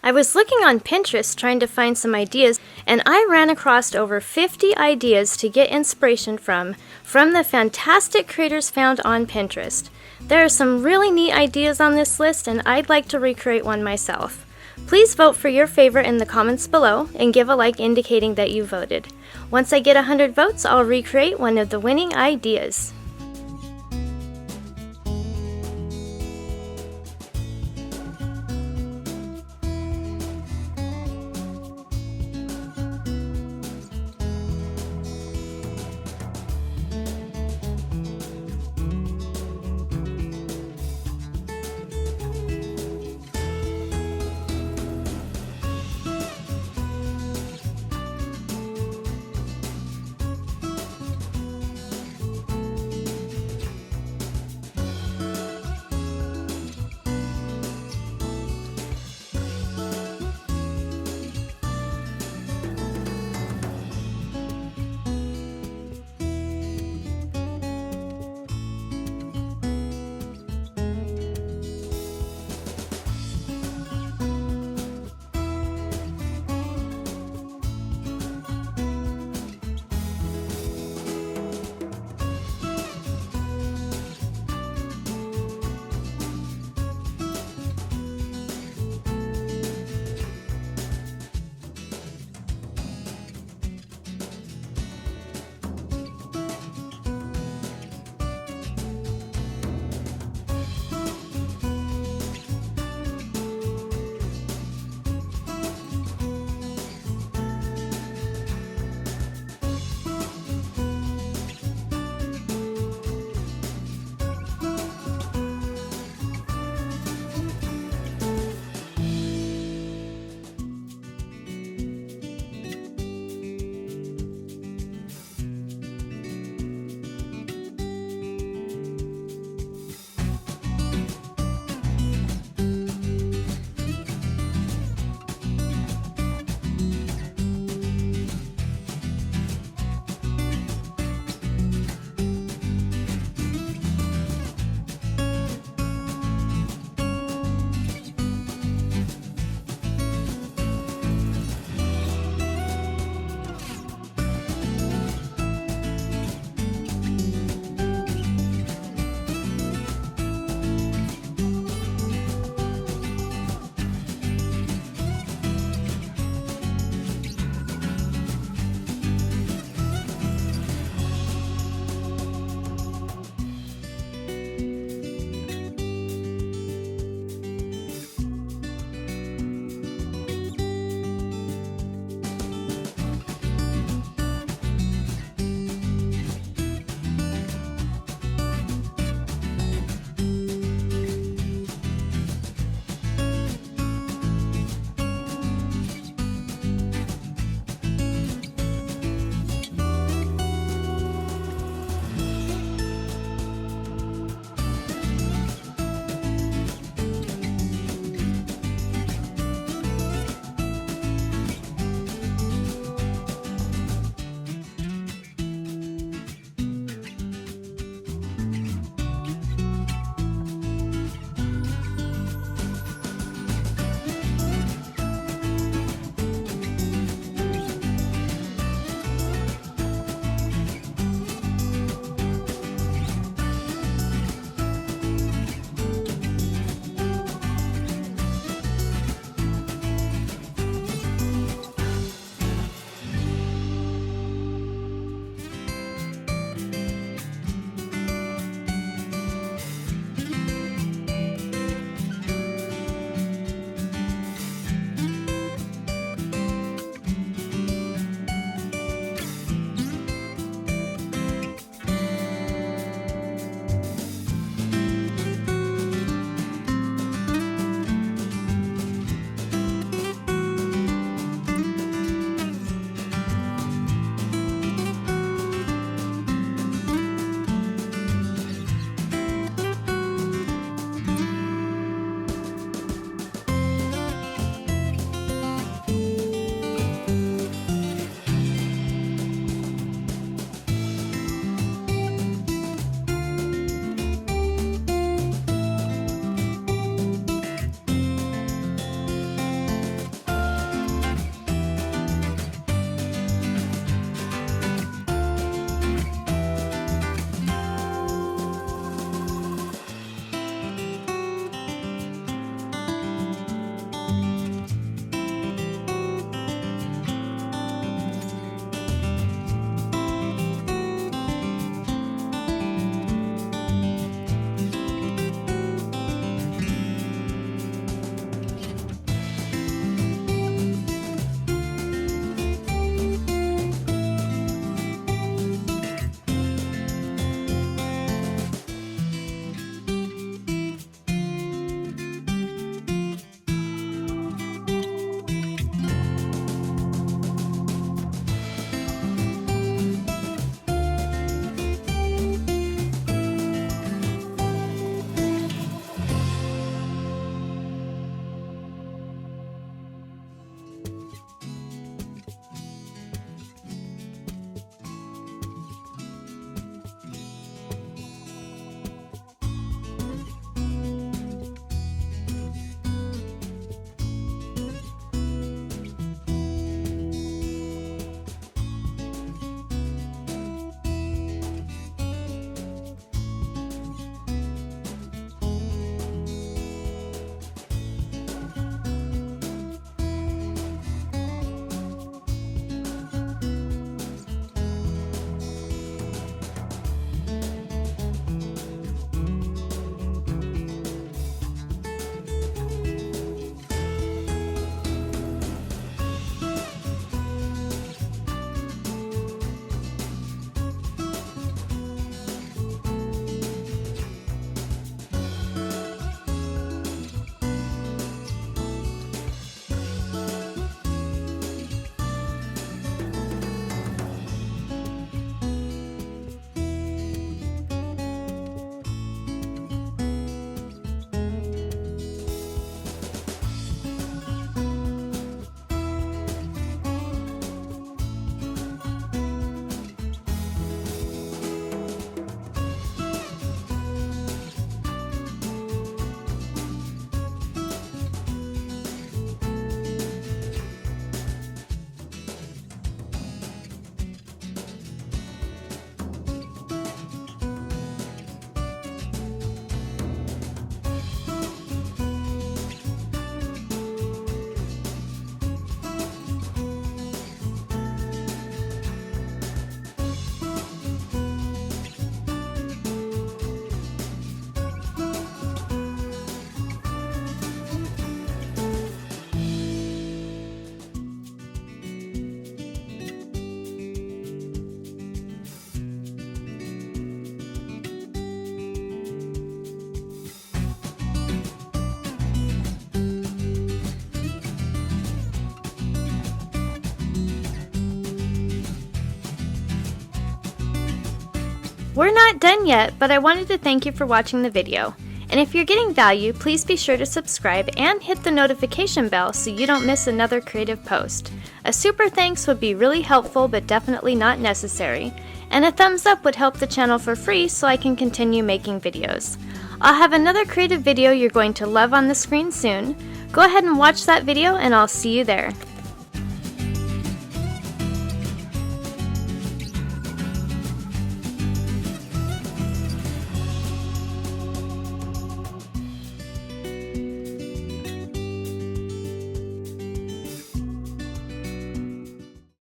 I was looking on Pinterest trying to find some ideas, and I ran across over 50 ideas to get inspiration from the fantastic creators found on Pinterest. There are some really neat ideas on this list, and I'd like to recreate one myself. Please vote for your favorite in the comments below and give a like indicating that you voted. Once I get 100 votes, I'll recreate one of the winning ideas. We're not done yet, but I wanted to thank you for watching the video. And if you're getting value, please be sure to subscribe and hit the notification bell so you don't miss another creative post. A super thanks would be really helpful but definitely not necessary. And a thumbs up would help the channel for free so I can continue making videos. I'll have another creative video you're going to love on the screen soon. Go ahead and watch that video and I'll see you there.